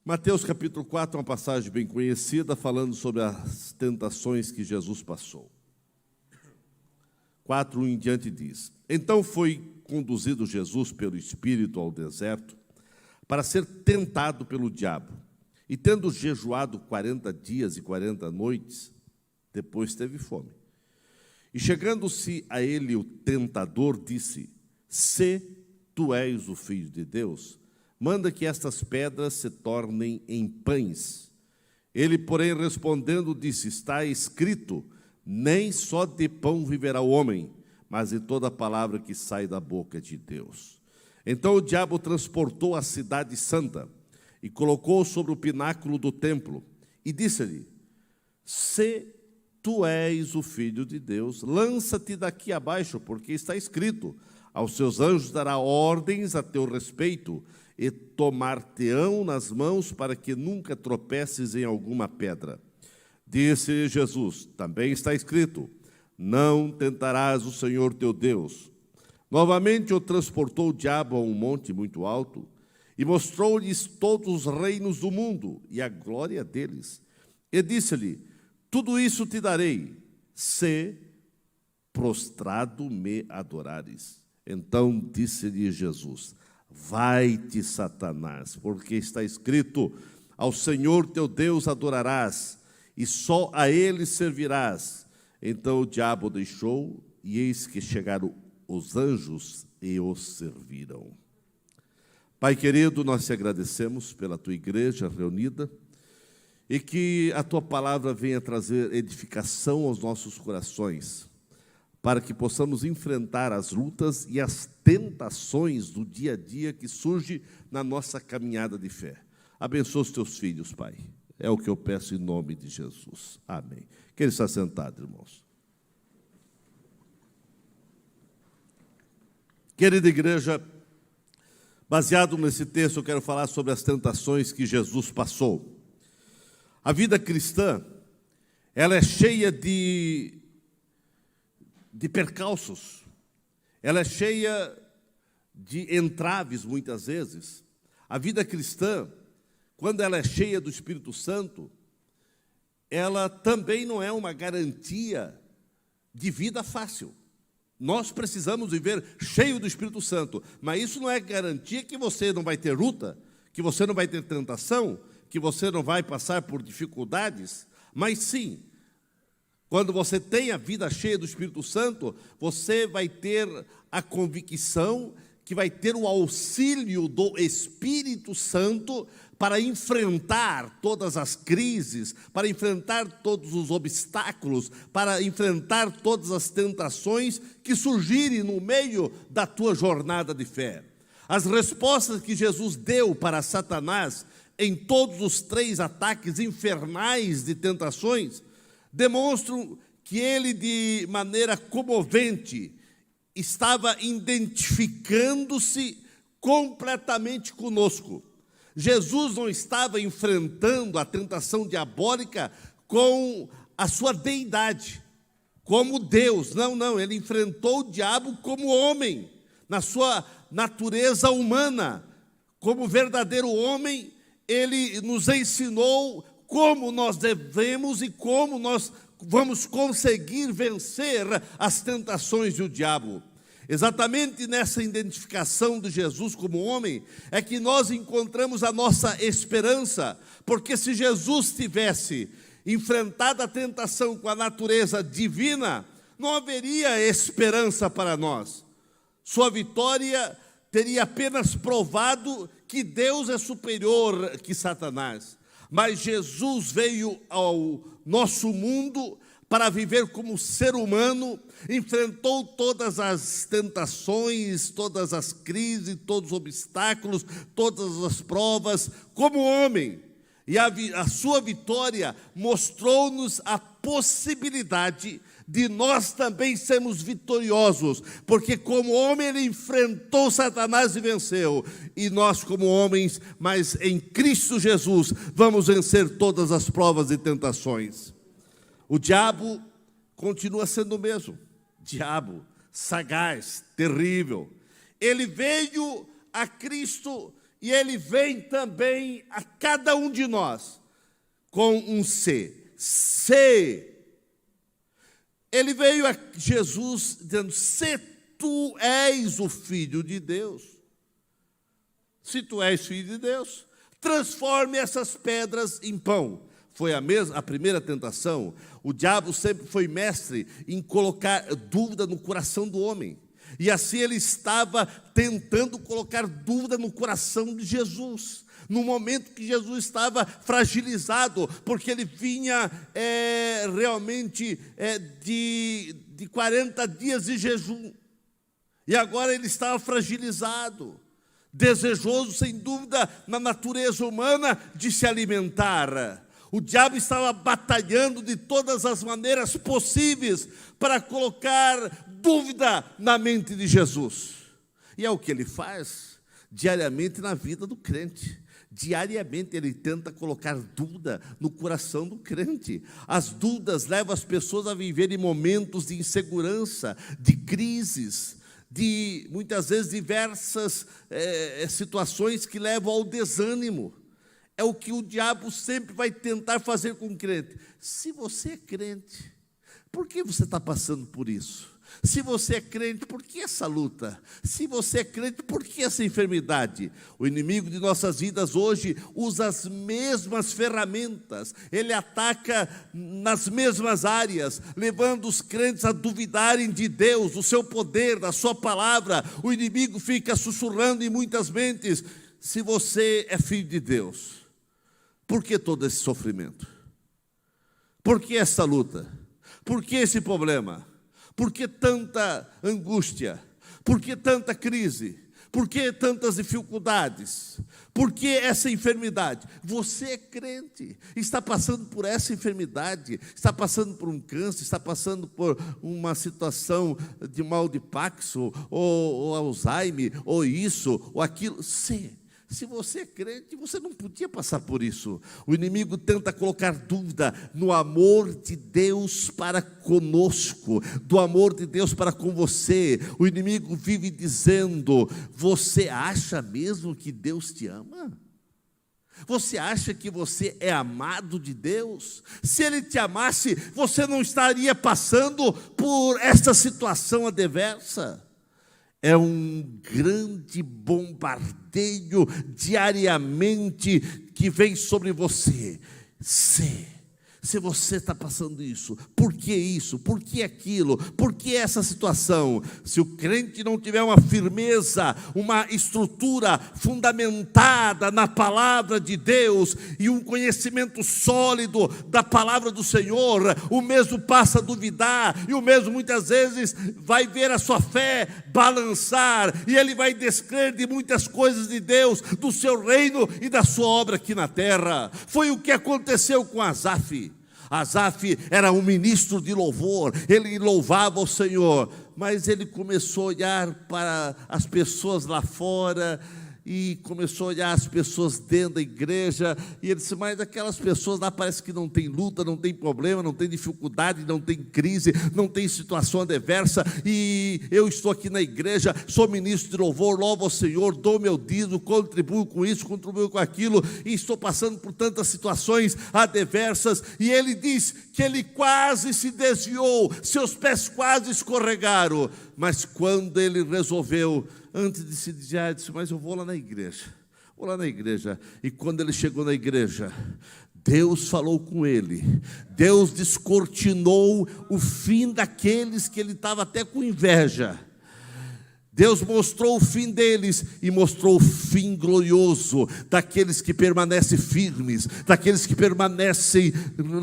Mateus capítulo 4 é uma passagem bem conhecida, falando sobre as tentações que Jesus passou. 4 em diante diz: Então foi conduzido Jesus pelo Espírito ao deserto, para ser tentado pelo diabo. E tendo jejuado 40 dias e 40 noites, depois teve fome. E chegando-se a ele o tentador, disse: Se tu és o Filho de Deus, manda que estas pedras se tornem em pães. Ele, porém, respondendo, disse: Está escrito, nem só de pão viverá o homem, mas de toda palavra que sai da boca de Deus. Então o diabo transportou a cidade santa e colocou sobre o pináculo do templo e disse-lhe: Se tu és o Filho de Deus, lança-te daqui abaixo, porque está escrito: aos seus anjos dará ordens a teu respeito, e tomar-te-ão nas mãos para que nunca tropeces em alguma pedra. Disse Jesus: Também está escrito: Não tentarás o Senhor teu Deus. Novamente o transportou o diabo a um monte muito alto e mostrou-lhes todos os reinos do mundo e a glória deles. E disse-lhe: Tudo isso te darei, se prostrado me adorares. Então disse-lhe Jesus: Vai-te, Satanás, porque está escrito: Ao Senhor teu Deus adorarás, e só a Ele servirás. Então o diabo deixou, e eis que chegaram os anjos e os serviram. Pai querido, nós te agradecemos pela tua igreja reunida, e que a tua palavra venha trazer edificação aos nossos corações, para que possamos enfrentar as lutas e as tentações do dia a dia que surge na nossa caminhada de fé. Abençoa os teus filhos, Pai. É o que eu peço em nome de Jesus. Amém. Quem está sentado, irmãos? Querida igreja, baseado nesse texto, eu quero falar sobre as tentações que Jesus passou. A vida cristã, ela é cheia de percalços, ela é cheia de entraves, muitas vezes. A vida cristã, quando ela é cheia do Espírito Santo, ela também não é uma garantia de vida fácil. Nós precisamos viver cheio do Espírito Santo, mas isso não é garantia que você não vai ter luta, que você não vai ter tentação, que você não vai passar por dificuldades, mas sim, quando você tem a vida cheia do Espírito Santo, você vai ter a convicção que vai ter o auxílio do Espírito Santo para enfrentar todas as crises, para enfrentar todos os obstáculos, para enfrentar todas as tentações que surgirem no meio da tua jornada de fé. As respostas que Jesus deu para Satanás em todos os 3 ataques infernais de tentações demonstram que ele, de maneira comovente, estava identificando-se completamente conosco. Jesus não estava enfrentando a tentação diabólica com a sua deidade, como Deus. Não, ele enfrentou o diabo como homem, na sua natureza humana. Como verdadeiro homem, ele nos ensinou como nós devemos e como nós vamos conseguir vencer as tentações do diabo. Exatamente nessa identificação de Jesus como homem é que nós encontramos a nossa esperança, porque se Jesus tivesse enfrentado a tentação com a natureza divina, não haveria esperança para nós. Sua vitória teria apenas provado que Deus é superior que Satanás. Mas Jesus veio ao nosso mundo para viver como ser humano, enfrentou todas as tentações, todas as crises, todos os obstáculos, todas as provas, como homem. E a sua vitória mostrou-nos a possibilidade de nós também sermos vitoriosos, porque como homem ele enfrentou Satanás e venceu, e nós como homens, mas em Cristo Jesus, vamos vencer todas as provas e tentações. O diabo continua sendo o mesmo, diabo, sagaz, terrível. Ele veio a Cristo e ele vem também a cada um de nós com um se. Se. Ele veio a Jesus dizendo: se tu és o Filho de Deus, se tu és Filho de Deus, transforme essas pedras em pão. Foi a primeira tentação. O diabo sempre foi mestre em colocar dúvida no coração do homem. E assim ele estava tentando colocar dúvida no coração de Jesus, no momento que Jesus estava fragilizado, porque ele vinha realmente de 40 dias de jejum, e agora ele estava fragilizado, desejoso, sem dúvida, na natureza humana de se alimentar. O diabo estava batalhando de todas as maneiras possíveis para colocar dúvida na mente de Jesus. E é o que ele faz diariamente na vida do crente. Diariamente ele tenta colocar dúvida no coração do crente. As dúvidas levam as pessoas a viverem momentos de insegurança, de crises, de muitas vezes diversas situações que levam ao desânimo. É o que o diabo sempre vai tentar fazer com o crente. Se você é crente, por que você está passando por isso? Se você é crente, por que essa luta? Se você é crente, por que essa enfermidade? O inimigo de nossas vidas hoje usa as mesmas ferramentas. Ele ataca nas mesmas áreas, levando os crentes a duvidarem de Deus, do seu poder, da sua palavra. O inimigo fica sussurrando em muitas mentes: se você é filho de Deus, por que todo esse sofrimento? Por que essa luta? Por que esse problema? Por que tanta angústia? Por que tanta crise? Por que tantas dificuldades? Por que essa enfermidade? Você é crente, está passando por essa enfermidade, está passando por um câncer, está passando por uma situação de mal de Parkinson, ou Alzheimer, ou isso, ou aquilo. Sim. Se você é crente, você não podia passar por isso. O inimigo tenta colocar dúvida no amor de Deus para conosco, do amor de Deus para com você. O inimigo vive dizendo: você acha mesmo que Deus te ama? Você acha que você é amado de Deus? Se Ele te amasse, você não estaria passando por essa situação adversa. É um grande bombardeio diariamente que vem sobre você. Se você está passando isso, por que isso? Por que aquilo? Por que essa situação? Se o crente não tiver uma firmeza, uma estrutura fundamentada na palavra de Deus e um conhecimento sólido da palavra do Senhor, o mesmo passa a duvidar, e o mesmo muitas vezes vai ver a sua fé balançar, e ele vai descrer de muitas coisas de Deus, do seu reino e da sua obra aqui na terra. Foi o que aconteceu com Asaf. Asaf era um ministro de louvor, ele louvava o Senhor, mas ele começou a olhar para as pessoas lá fora, e começou a olhar as pessoas dentro da igreja, e ele disse: mas aquelas pessoas lá parece que não tem luta, não tem problema, não tem dificuldade, não tem crise, não tem situação adversa, e eu estou aqui na igreja, sou ministro de louvor, louvo ao Senhor, dou meu dízimo, contribuo com isso, contribuo com aquilo, e estou passando por tantas situações adversas. E ele diz que ele quase se desviou, seus pés quase escorregaram, mas quando ele resolveu, antes de se dizer, disse: mas eu vou lá na igreja, e quando ele chegou na igreja, Deus falou com ele, Deus descortinou o fim daqueles que ele estava até com inveja. Deus mostrou o fim deles e mostrou o fim glorioso daqueles que permanecem firmes, daqueles que permanecem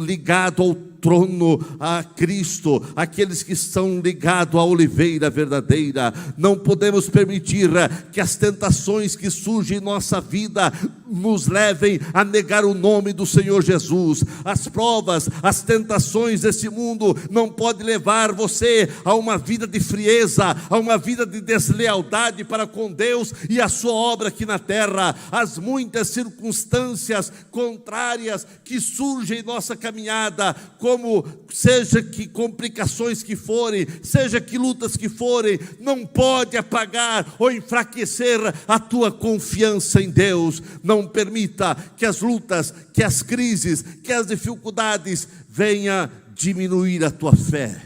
ligados ao trono, a Cristo, aqueles que estão ligados à oliveira verdadeira. Não podemos permitir que as tentações que surgem em nossa vida nos levem a negar o nome do Senhor Jesus. As provas, as tentações desse mundo não podem levar você a uma vida de frieza, a uma vida de deslealdade para com Deus e a sua obra aqui na terra. As muitas circunstâncias contrárias que surgem em nossa caminhada, como seja que complicações que forem, seja que lutas que forem, não pode apagar ou enfraquecer a tua confiança em Deus. Não permita que as lutas, que as crises, que as dificuldades venha diminuir a tua fé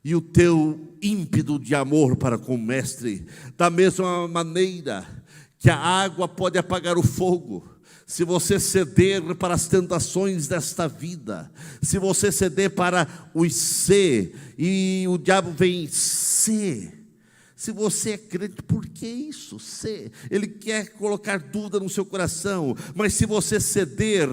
e o teu ímpeto de amor para com o Mestre. Da mesma maneira que a água pode apagar o fogo, se você ceder para as tentações desta vida, se você ceder para os ser, e o diabo vem ser. Se você é crente, por que isso? Ser. Ele quer colocar dúvida no seu coração, mas se você ceder,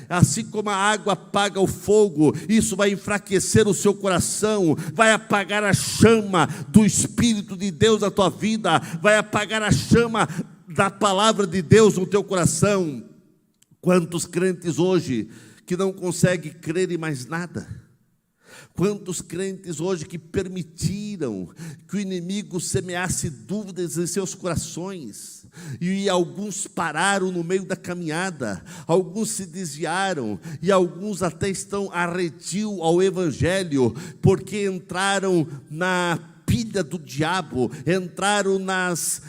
assim como a água apaga o fogo, isso vai enfraquecer o seu coração, vai apagar a chama do Espírito de Deus na tua vida, vai apagar a chama da palavra de Deus no teu coração. Quantos crentes hoje que não conseguem crer em mais nada? Quantos crentes hoje que permitiram que o inimigo semeasse dúvidas em seus corações, e alguns pararam no meio da caminhada, alguns se desviaram, e alguns até estão arredios ao Evangelho, porque entraram na pilha do diabo, entraram nas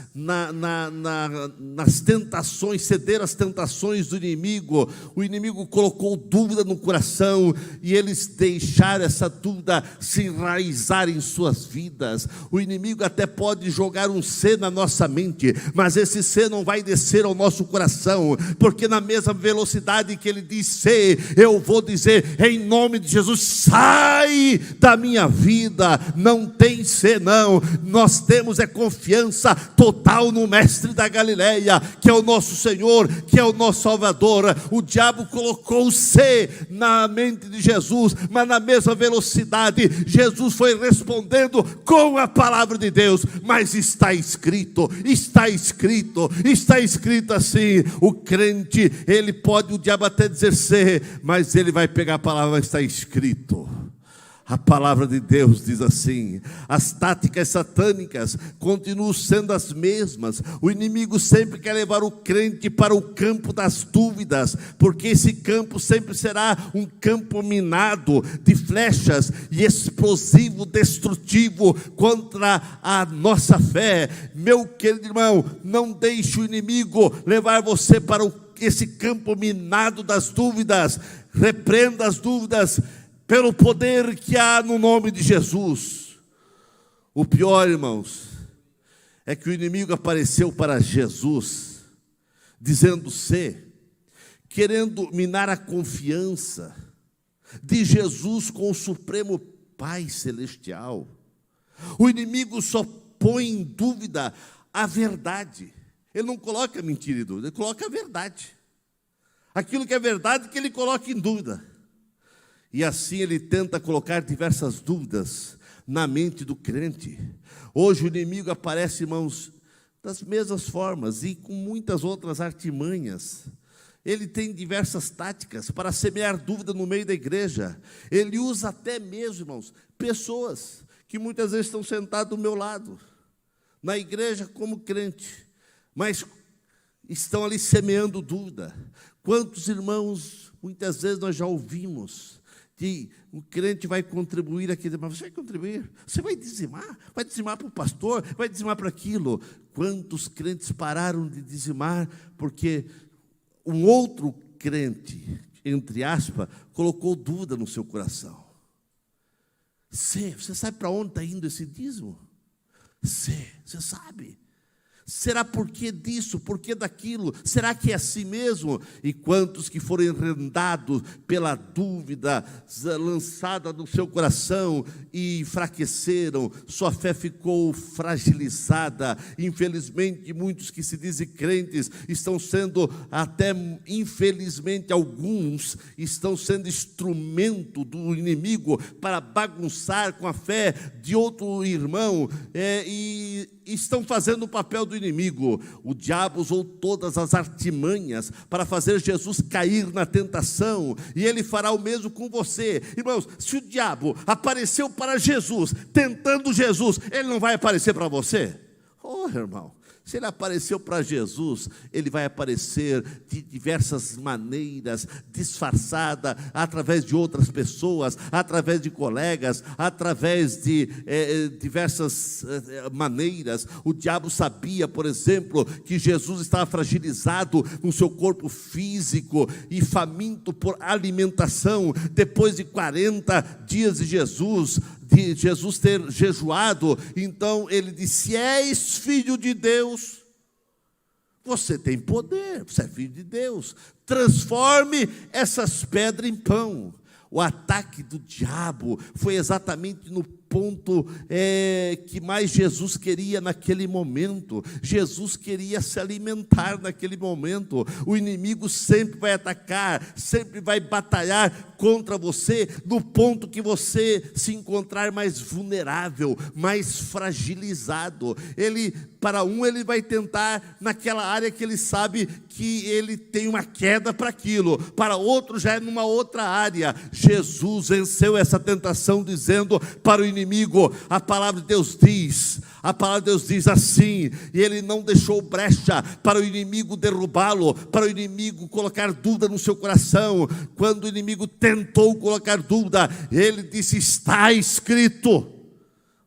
tentações, cederam às tentações do inimigo. O inimigo colocou dúvida no coração, e eles deixaram essa dúvida se enraizar em suas vidas. O inimigo até pode jogar um ser na nossa mente, mas esse ser não vai descer ao nosso coração, porque na mesma velocidade que ele diz ser, eu vou dizer em nome de Jesus: sai da minha vida. Não tem ser não, nós temos confiança total no Mestre da Galileia, que é o nosso Senhor, que é o nosso Salvador. O diabo colocou o ser na mente de Jesus, mas na mesma velocidade Jesus foi respondendo com a palavra de Deus. Mas está escrito assim. O crente, ele pode, o diabo até dizer ser, mas ele vai pegar a palavra, está escrito. A palavra de Deus diz assim. As táticas satânicas continuam sendo as mesmas. O inimigo sempre quer levar o crente para o campo das dúvidas, porque esse campo sempre será um campo minado de flechas e explosivo, destrutivo contra a nossa fé. Meu querido irmão, não deixe o inimigo levar você para esse campo minado das dúvidas. Repreenda as dúvidas pelo poder que há no nome de Jesus. O pior, irmãos, é que o inimigo apareceu para Jesus, dizendo ser, querendo minar a confiança de Jesus com o Supremo Pai Celestial. O inimigo só põe em dúvida a verdade. Ele não coloca mentira em dúvida, ele coloca a verdade. Aquilo que é verdade que ele coloca em dúvida. E assim ele tenta colocar diversas dúvidas na mente do crente. Hoje o inimigo aparece, irmãos, das mesmas formas e com muitas outras artimanhas. Ele tem diversas táticas para semear dúvida no meio da igreja. Ele usa até mesmo, irmãos, pessoas que muitas vezes estão sentadas do meu lado, na igreja como crente, mas estão ali semeando dúvida. Quantos irmãos, muitas vezes nós já ouvimos, que o crente vai contribuir aqui, mas você vai contribuir, você vai dizimar para o pastor, vai dizimar para aquilo. Quantos crentes pararam de dizimar porque um outro crente, entre aspas, colocou dúvida no seu coração? Você sabe para onde está indo esse dízimo? Você sabe? Será por que disso, por que daquilo? Será que é assim mesmo? E quantos que foram enredados pela dúvida lançada no seu coração e enfraqueceram, sua fé ficou fragilizada. Infelizmente, muitos que se dizem crentes estão sendo, até infelizmente alguns, estão sendo instrumento do inimigo para bagunçar com a fé de outro irmão, e estão fazendo o papel do inimigo. O diabo usou todas as artimanhas para fazer Jesus cair na tentação, e ele fará o mesmo com você. Irmãos, se o diabo apareceu para Jesus, tentando Jesus, ele não vai aparecer para você? Oh, irmão, Se ele apareceu para Jesus, ele vai aparecer de diversas maneiras, disfarçada, através de outras pessoas, através de colegas, através de diversas maneiras. O diabo sabia, por exemplo, que Jesus estava fragilizado no seu corpo físico e faminto por alimentação. Depois de 40 dias de Jesus ter jejuado, então ele disse: se és filho de Deus, você tem poder, você é filho de Deus, transforme essas pedras em pão. O ataque do diabo foi exatamente no ponto que mais Jesus queria naquele momento. Jesus queria se alimentar naquele momento. O inimigo sempre vai atacar, sempre vai batalhar contra você no ponto que você se encontrar mais vulnerável, mais fragilizado. Ele vai tentar naquela área que ele sabe que ele tem uma queda para aquilo, para outro já é numa outra área. Jesus venceu essa tentação dizendo para o inimigo, a palavra de Deus diz assim, e ele não deixou brecha para o inimigo derrubá-lo, para o inimigo colocar dúvida no seu coração. Quando o inimigo tentou colocar dúvida, ele disse: está escrito.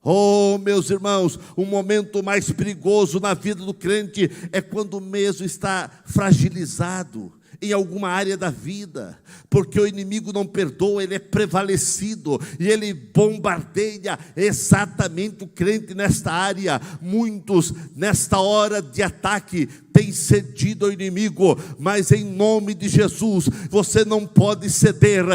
Oh, meus irmãos, o momento mais perigoso na vida do crente é quando mesmo está fragilizado em alguma área da vida, porque o inimigo não perdoa, ele é prevalecido e ele bombardeia exatamente o crente nesta área. Muitos, nesta hora de ataque, têm cedido ao inimigo, mas em nome de Jesus, você não pode ceder.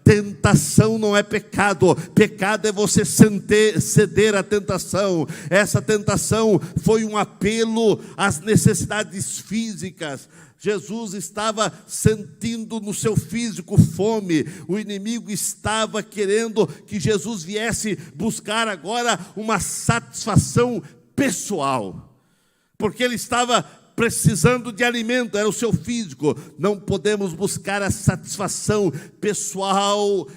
Tentação não é pecado, pecado é você ceder à tentação. Essa tentação foi um apelo às necessidades físicas. Jesus estava sentindo no seu físico fome. O inimigo estava querendo que Jesus viesse buscar agora uma satisfação pessoal, porque ele estava precisando de alimento, era o seu físico. Não podemos buscar a satisfação pessoal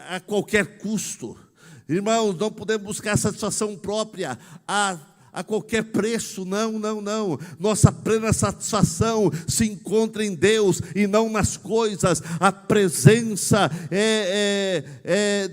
a qualquer custo. Irmãos, não podemos buscar a satisfação própria a qualquer preço, não. Nossa plena satisfação se encontra em Deus e não nas coisas. A presença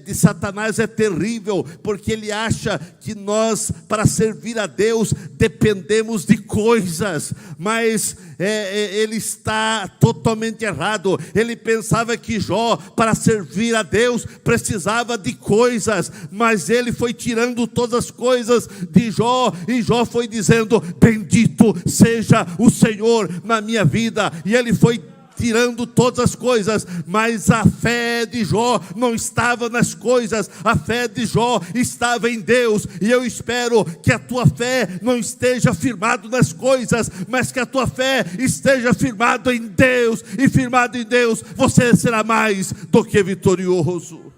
de Satanás é terrível, porque ele acha que nós, para servir a Deus, dependemos de coisas, mas ele está totalmente errado. Ele pensava que Jó, para servir a Deus, precisava de coisas, mas ele foi tirando todas as coisas de Jó, e Jó foi dizendo: bendito seja o Senhor na minha vida, e ele foi tirando todas as coisas, mas a fé de Jó não estava nas coisas, a fé de Jó estava em Deus. E eu espero que a tua fé não esteja firmado nas coisas, mas que a tua fé esteja firmado em Deus, e firmado em Deus você será mais do que vitorioso.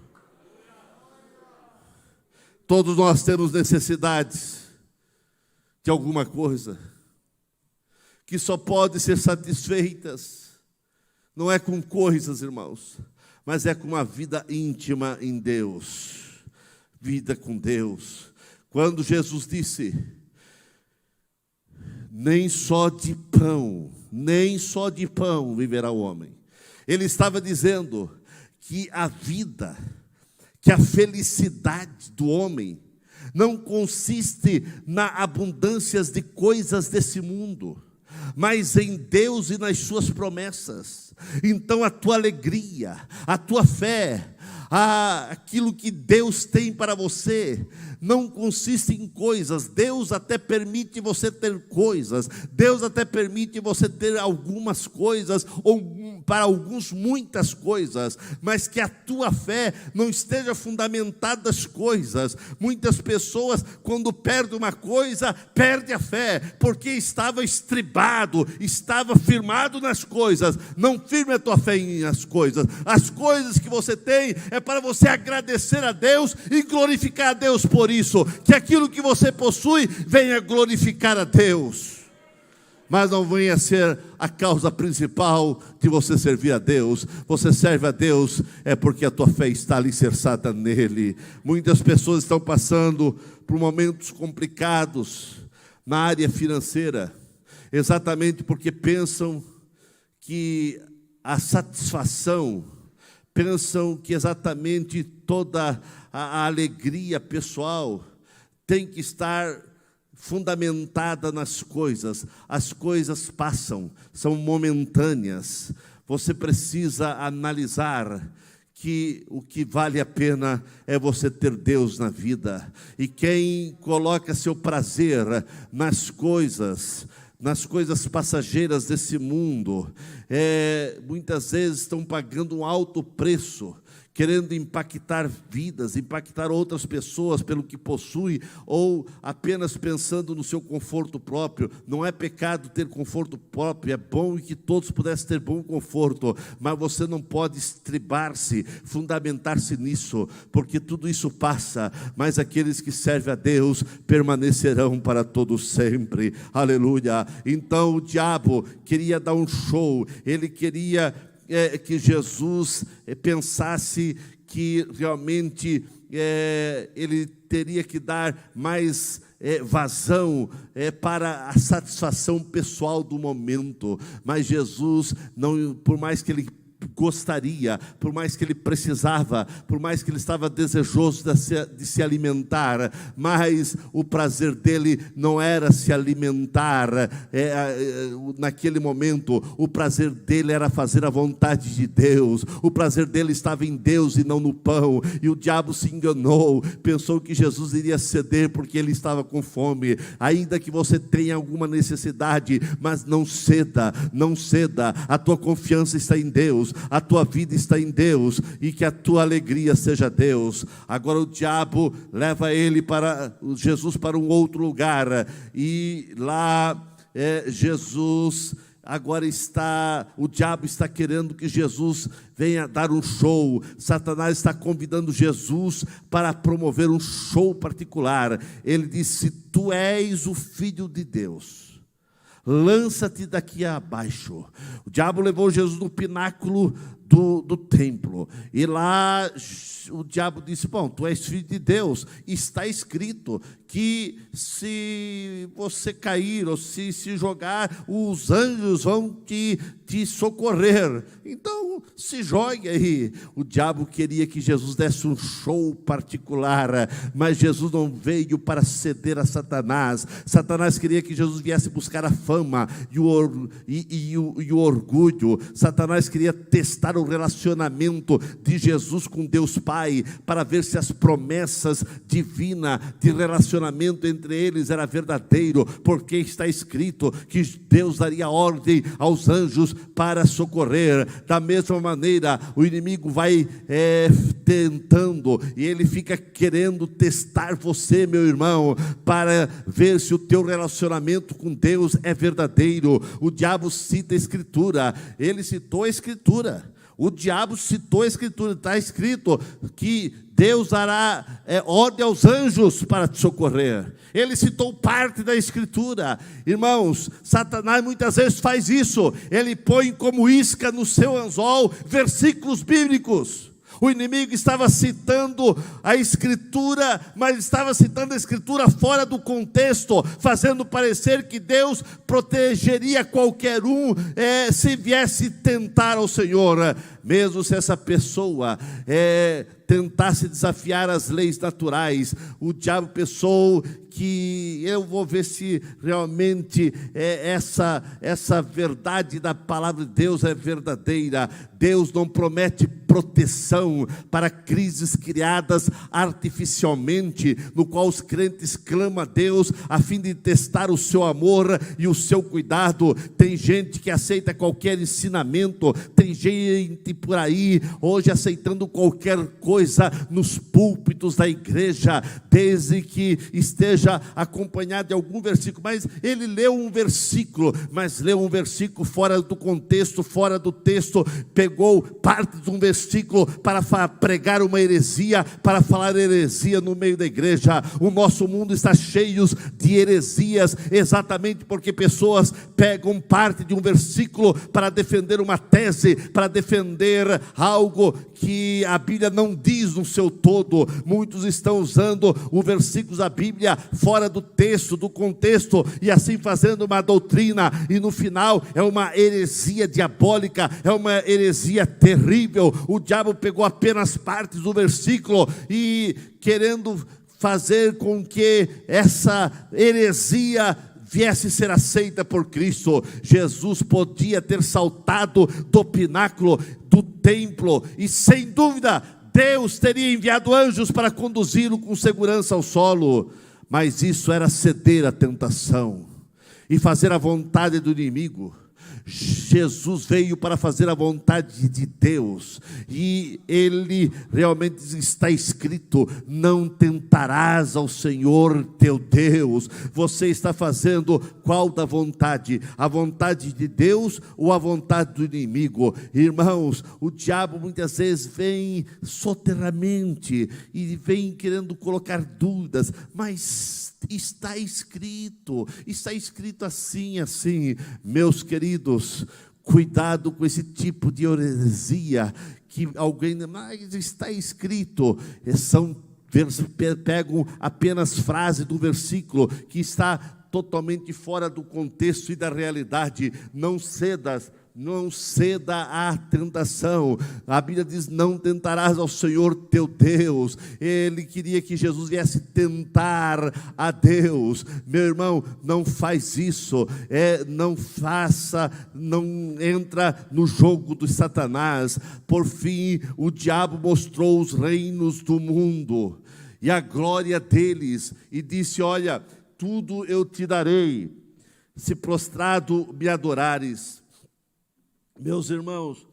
Todos nós temos necessidades de alguma coisa que só pode ser satisfeitas. Não é com coisas, irmãos, mas é com uma vida íntima em Deus, vida com Deus. Quando Jesus disse: nem só de pão viverá o homem, ele estava dizendo que a vida, que a felicidade do homem não consiste na abundância de coisas desse mundo, mas em Deus e nas suas promessas. Então a tua alegria, a tua fé, aquilo que Deus tem para você, não consiste em coisas. Deus até permite você ter coisas, Deus até permite você ter algumas coisas, ou para alguns muitas coisas, mas que a tua fé não esteja fundamentada nas coisas. Muitas pessoas, quando perdem uma coisa, perdem a fé, porque estava estribado, estava firmado nas coisas. Não firme a tua fé nas coisas. As coisas que você tem é para você agradecer a Deus e glorificar a Deus por isso. Que aquilo que você possui venha glorificar a Deus, mas não venha ser a causa principal de você servir a Deus. Você serve a Deus é porque a tua fé está alicerçada nele. Muitas pessoas estão passando por momentos complicados, na área financeira, exatamente porque pensam que a satisfação, pensam que exatamente toda a alegria pessoal tem que estar fundamentada nas coisas. As coisas passam, são momentâneas. Você precisa analisar que o que vale a pena é você ter Deus na vida. E quem coloca seu prazer nas coisas passageiras desse mundo, muitas vezes estão pagando um alto preço, querendo impactar vidas, impactar outras pessoas pelo que possui, ou apenas pensando no seu conforto próprio. Não é pecado ter conforto próprio, é bom que todos pudessem ter bom conforto, mas você não pode estribar-se, fundamentar-se nisso, porque tudo isso passa, mas aqueles que servem a Deus permanecerão para todo sempre. Aleluia. Então o diabo queria dar um show, ele queria que Jesus pensasse que realmente ele teria que dar mais vazão para a satisfação pessoal do momento. Mas Jesus, não, por mais que ele gostaria, por mais que ele precisava, por mais que ele estava desejoso de se alimentar, mas o prazer dele não era se alimentar naquele momento. O prazer dele era fazer a vontade de Deus. O prazer dele estava em Deus e não no pão. E o diabo se enganou, pensou que Jesus iria ceder porque ele estava com fome. Ainda que você tenha alguma necessidade, mas não ceda, não ceda. A tua confiança está em Deus, a tua vida está em Deus, e que a tua alegria seja Deus. Agora o diabo leva Jesus para um outro lugar, e lá Jesus agora o diabo está querendo que Jesus venha dar um show. Satanás está convidando Jesus para promover um show particular. Ele disse: tu és o Filho de Deus, lança-te daqui abaixo. O diabo levou Jesus no pináculo do templo, e lá o diabo disse: bom, tu és filho de Deus, está escrito que se você cair ou se jogar, os anjos vão te socorrer, então se jogue aí. O diabo queria que Jesus desse um show particular, mas Jesus não veio para ceder a Satanás. Satanás queria que Jesus viesse buscar a fama e o orgulho. Satanás queria testar o relacionamento de Jesus com Deus Pai, para ver se as promessas divinas de relacionamento entre eles era verdadeiro, porque está escrito que Deus daria ordem aos anjos para socorrer. Da mesma maneira, o inimigo vai tentando, e ele fica querendo testar você, meu irmão, para ver se o teu relacionamento com Deus é verdadeiro. O diabo cita a Escritura, ele citou a Escritura. O diabo citou a Escritura, está escrito que Deus dará ordem aos anjos para te socorrer. Ele citou parte da Escritura. Irmãos, Satanás muitas vezes faz isso. Ele põe como isca no seu anzol versículos bíblicos. O inimigo estava citando a Escritura, mas estava citando a Escritura fora do contexto, fazendo parecer que Deus protegeria qualquer um se viesse tentar ao Senhor. Mesmo se essa pessoa tentasse desafiar as leis naturais, o diabo pensou que eu vou ver se realmente essa verdade da palavra de Deus é verdadeira. Deus não promete proteção para crises criadas artificialmente, no qual os crentes clamam a Deus a fim de testar o seu amor e o seu cuidado. Tem gente que aceita qualquer ensinamento, tem gente por aí hoje aceitando qualquer coisa nos púlpitos da igreja, desde que esteja acompanhado de algum versículo. Mas ele leu um versículo, mas leu um versículo fora do contexto, fora do texto, pegou parte de um versículo versículo para pregar uma heresia, para falar heresia no meio da igreja. O nosso mundo está cheio de heresias, exatamente porque pessoas pegam parte de um versículo para defender uma tese, para defender algo que a Bíblia não diz no seu todo. Muitos estão usando os versículos da Bíblia fora do texto, do contexto, e assim fazendo uma doutrina, e no final é uma heresia diabólica, é uma heresia terrível. O diabo pegou apenas partes do versículo e querendo fazer com que essa heresia viesse ser aceita por Cristo. Jesus podia ter saltado do pináculo do templo e sem dúvida Deus teria enviado anjos para conduzi-lo com segurança ao solo, mas isso era ceder à tentação e fazer a vontade do inimigo. Jesus veio para fazer a vontade de Deus, e ele realmente está escrito: não tentarás ao Senhor teu Deus. Você está fazendo qual da vontade? A vontade de Deus ou a vontade do inimigo? Irmãos, o diabo muitas vezes vem soterramente e vem querendo colocar dúvidas, mas está escrito assim, assim. Meus queridos, cuidado com esse tipo de heresia, que alguém, mas está escrito, pegam apenas frase do versículo, que está totalmente fora do contexto e da realidade. Não ceda à tentação. A Bíblia diz: não tentarás ao Senhor teu Deus. Ele queria que Jesus viesse tentar a Deus. Meu irmão, não faz isso, não entra no jogo do Satanás. Por fim, o diabo mostrou os reinos do mundo e a glória deles, e disse: olha, tudo eu te darei, se prostrado me adorares. Meus irmãos,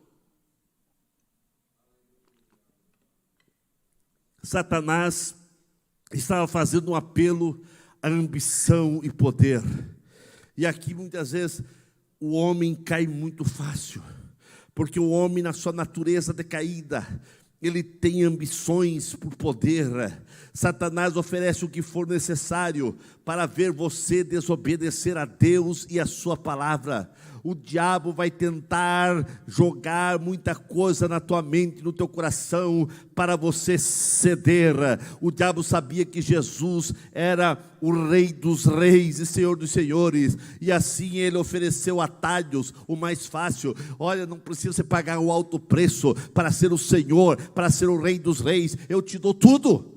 Satanás estava fazendo um apelo à ambição e poder. E aqui muitas vezes o homem cai muito fácil, porque o homem, na sua natureza decaída, ele tem ambições por poder. Satanás oferece o que for necessário para ver você desobedecer a Deus e a sua palavra. O diabo vai tentar jogar muita coisa na tua mente, no teu coração, para você ceder. O diabo sabia que Jesus era o Rei dos reis e Senhor dos senhores, e assim ele ofereceu atalhos, o mais fácil. Olha, não precisa você pagar o alto preço para ser o Senhor, para ser o Rei dos reis. Eu te dou tudo.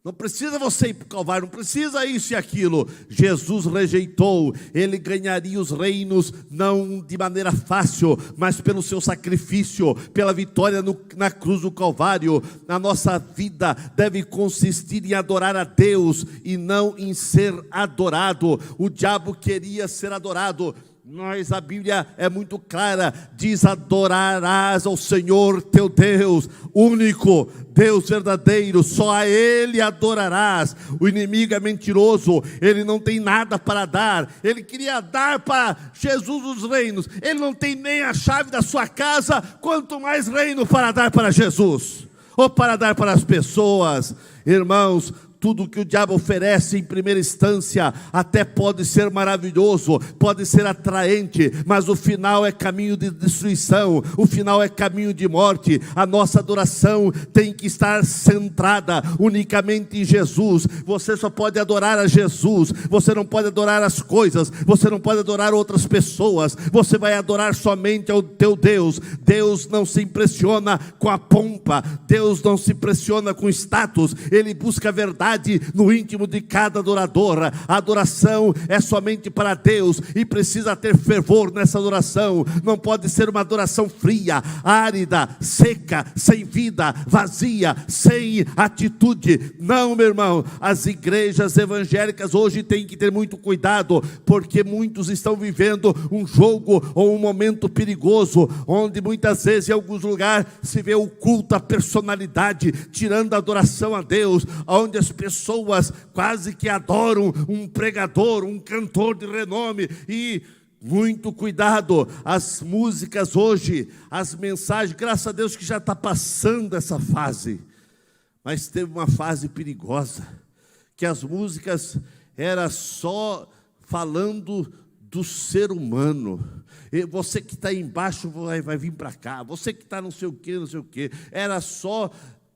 Não precisa você ir para o Calvário, não precisa isso e aquilo. Jesus rejeitou. Ele ganharia os reinos não de maneira fácil, mas pelo seu sacrifício, pela vitória na cruz do Calvário. A nossa vida deve consistir em adorar a Deus e não em ser adorado. O diabo queria ser adorado, mas a Bíblia é muito clara, diz: adorarás ao Senhor teu Deus, único Deus verdadeiro, só a Ele adorarás. O inimigo é mentiroso, ele não tem nada para dar. Ele queria dar para Jesus os reinos, ele não tem nem a chave da sua casa, quanto mais reino para dar para Jesus, ou para dar para as pessoas. Irmãos, tudo que o diabo oferece em primeira instância até pode ser maravilhoso, pode ser atraente, mas o final é caminho de destruição, o final é caminho de morte. A nossa adoração tem que estar centrada unicamente em Jesus. Você só pode adorar a Jesus, você não pode adorar as coisas, você não pode adorar outras pessoas, você vai adorar somente ao teu Deus. Deus não se impressiona com a pompa, Deus não se impressiona com status, Ele busca a verdade no íntimo de cada adorador. A adoração é somente para Deus e precisa ter fervor nessa adoração. Não pode ser uma adoração fria, árida, seca, sem vida, vazia, sem atitude. Não, meu irmão, as igrejas evangélicas hoje têm que ter muito cuidado, porque muitos estão vivendo um jogo ou um momento perigoso, onde muitas vezes em alguns lugares se vê o culto à personalidade, tirando a adoração a Deus, onde as pessoas quase que adoram um pregador, um cantor de renome, e Muito cuidado, as músicas hoje, as mensagens, graças a Deus que já está passando essa fase, mas teve uma fase perigosa, que as músicas era só falando do ser humano. E você que está aí embaixo vai vir para cá, você que está não sei o que, era só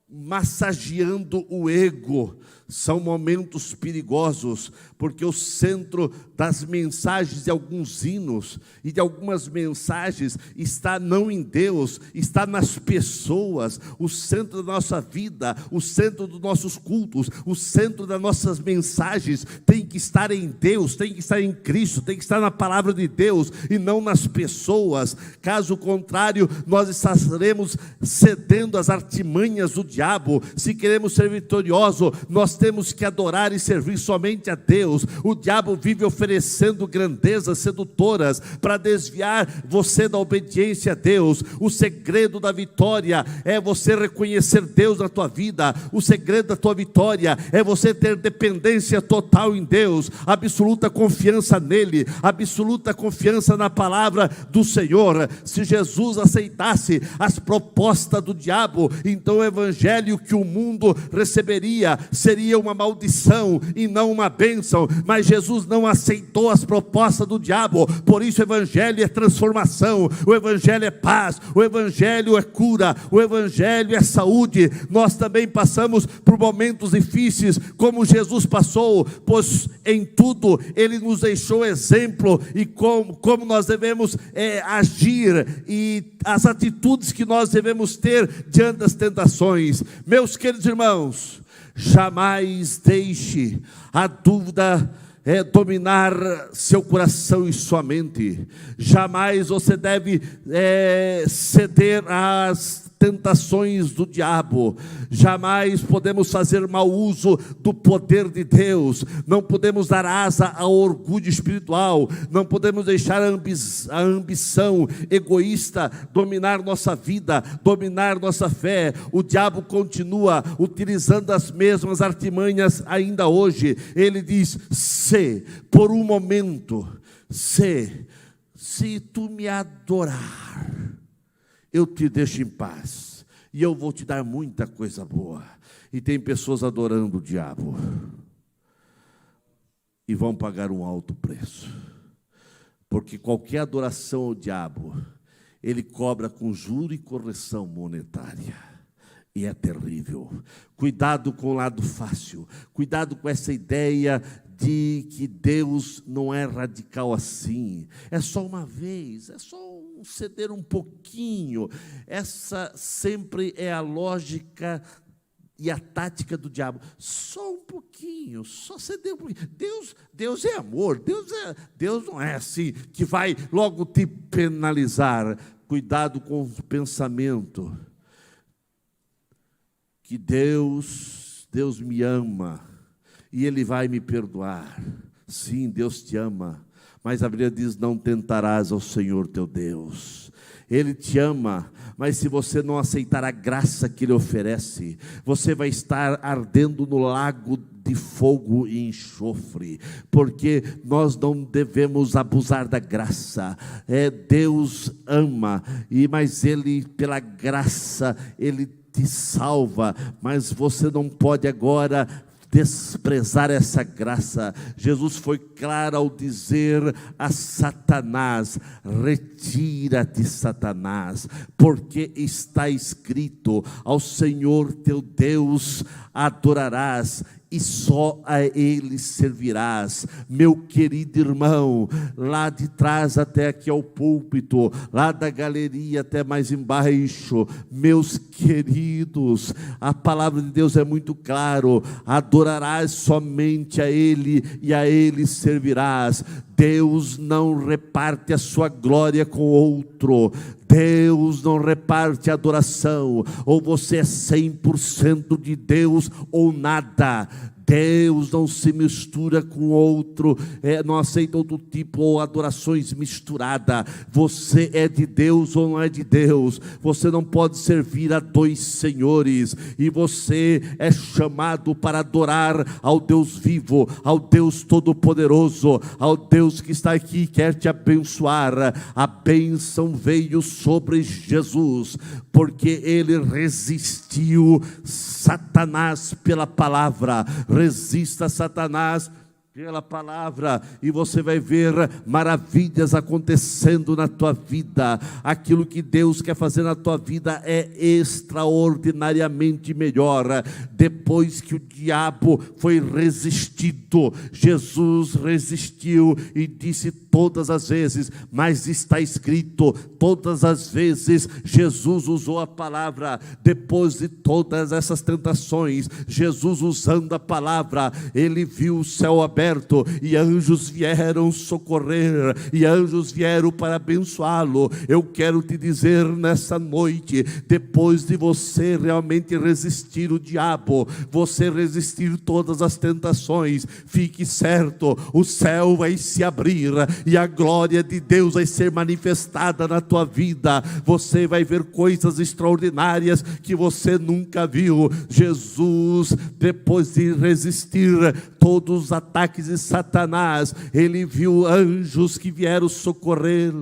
massageando o ego. São momentos perigosos, porque o centro das mensagens de alguns hinos e de algumas mensagens está não em Deus, está nas pessoas. O centro da nossa vida, o centro dos nossos cultos, o centro das nossas mensagens tem que estar em Deus, tem que estar em Cristo, tem que estar na palavra de Deus e não nas pessoas. Caso contrário, nós estaremos cedendo às artimanhas do diabo. Se queremos ser vitoriosos, nós temos que adorar e servir somente a Deus. O diabo vive oferecendo grandezas sedutoras para desviar você da obediência a Deus. O segredo da vitória é você reconhecer Deus na tua vida. O segredo da tua vitória é você ter dependência total em Deus, absoluta confiança nele, absoluta confiança na palavra do Senhor. Se Jesus aceitasse as propostas do diabo, então o evangelho que o mundo receberia seria uma maldição e não uma bênção. Mas Jesus não aceitou as propostas do diabo. Por isso o evangelho é transformação, o evangelho é paz, o evangelho é cura, o evangelho é saúde. Nós também passamos por momentos difíceis, como Jesus passou, pois em tudo ele nos deixou exemplo e como nós devemos agir e as atitudes que nós devemos ter diante das tentações. Meus queridos irmãos, jamais deixe a dúvida dominar seu coração e sua mente. Jamais você deve ceder às tentações do diabo. Jamais podemos fazer mau uso do poder de Deus. Não podemos dar asa ao orgulho espiritual. Não podemos deixar a ambição egoísta dominar nossa vida, dominar nossa fé. O diabo continua utilizando as mesmas artimanhas ainda hoje. Ele diz: se por um momento, se tu me adorar, eu te deixo em paz, e eu vou te dar muita coisa boa. E tem pessoas adorando o diabo, e vão pagar um alto preço, porque qualquer adoração ao diabo, ele cobra com juro e correção monetária, e é terrível. Cuidado com o lado fácil, cuidado com essa ideia de que Deus não é radical assim, é só uma vez, é só ceder um pouquinho. Essa sempre é a lógica e a tática do diabo. Só um pouquinho, só ceder um pouquinho. Deus é amor, Deus não é assim que vai logo te penalizar. Cuidado com o pensamento que Deus me ama e Ele vai me perdoar. Sim, Deus te ama, mas a Bíblia diz: não tentarás ao Senhor teu Deus. Ele te ama, mas se você não aceitar a graça que Ele oferece, você vai estar ardendo no lago de fogo e enxofre, porque nós não devemos abusar da graça. Deus ama, mas Ele, pela graça, Ele te salva, mas você não pode agora desprezar essa graça. Jesus foi claro ao dizer a Satanás: retira-te, Satanás, porque está escrito: ao Senhor teu Deus adorarás e só a Ele servirás. Meu querido irmão, lá de trás até aqui ao púlpito, lá da galeria até mais embaixo, meus queridos, a palavra de Deus é muito claro: adorarás somente a Ele e a Ele servirás. Deus não reparte a sua glória com outro. Deus não reparte a adoração. Ou você é 100% de Deus ou nada. Deus não se mistura com outro, não aceita outro tipo ou adorações misturada. Você é de Deus ou não é de Deus. Você não pode servir a dois senhores. E você é chamado para adorar ao Deus vivo, ao Deus todo-poderoso, ao Deus que está aqui e quer te abençoar. A bênção veio sobre Jesus, porque ele resistiu Satanás pela palavra. Resista Satanás pela palavra, e você vai ver maravilhas acontecendo na tua vida. Aquilo que Deus quer fazer na tua vida é extraordinariamente melhor. Depois que o diabo foi resistido, Jesus resistiu e disse todas as vezes, mas está escrito. Todas as vezes Jesus usou a palavra. Depois de todas essas tentações, Jesus usando a palavra, ele viu o céu aberto e anjos vieram socorrer, e anjos vieram para abençoá-lo. Eu quero te dizer nessa noite, depois de você realmente resistir o diabo, você resistir todas as tentações, fique certo, o céu vai se abrir e a glória de Deus vai ser manifestada na tua vida. Você vai ver coisas extraordinárias que você nunca viu. Jesus, depois de resistir todos os ataques de Satanás, ele viu anjos que vieram socorrer,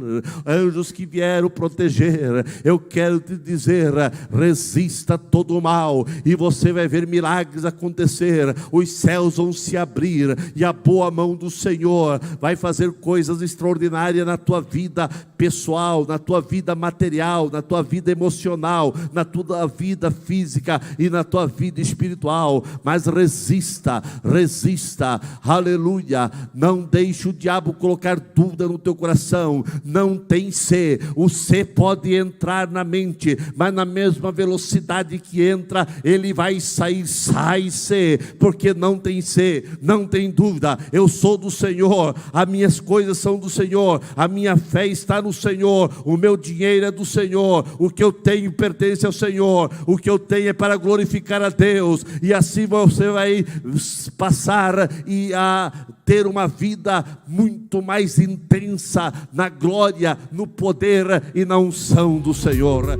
anjos que vieram proteger. Eu quero te dizer, resista todo o mal e você vai ver milagres acontecer. Os céus vão se abrir e a boa mão do Senhor vai fazer coisas extraordinárias na tua vida pessoal, na tua vida material, na tua vida emocional, na tua vida física e na tua vida espiritual. Mas resista, aleluia. Não deixe o diabo colocar dúvida no teu coração. Não tem ser. O ser pode entrar na mente, mas na mesma velocidade que entra, ele vai sair. Sai ser, porque não tem ser, não tem dúvida. Eu sou do Senhor, as minhas coisas são do Senhor, a minha fé está no Senhor, o meu dinheiro é do Senhor, o que eu tenho pertence ao Senhor, o que eu tenho é para glorificar a Deus. E assim você vai passar e a ter uma vida muito mais intensa na glória, no poder e na unção do Senhor.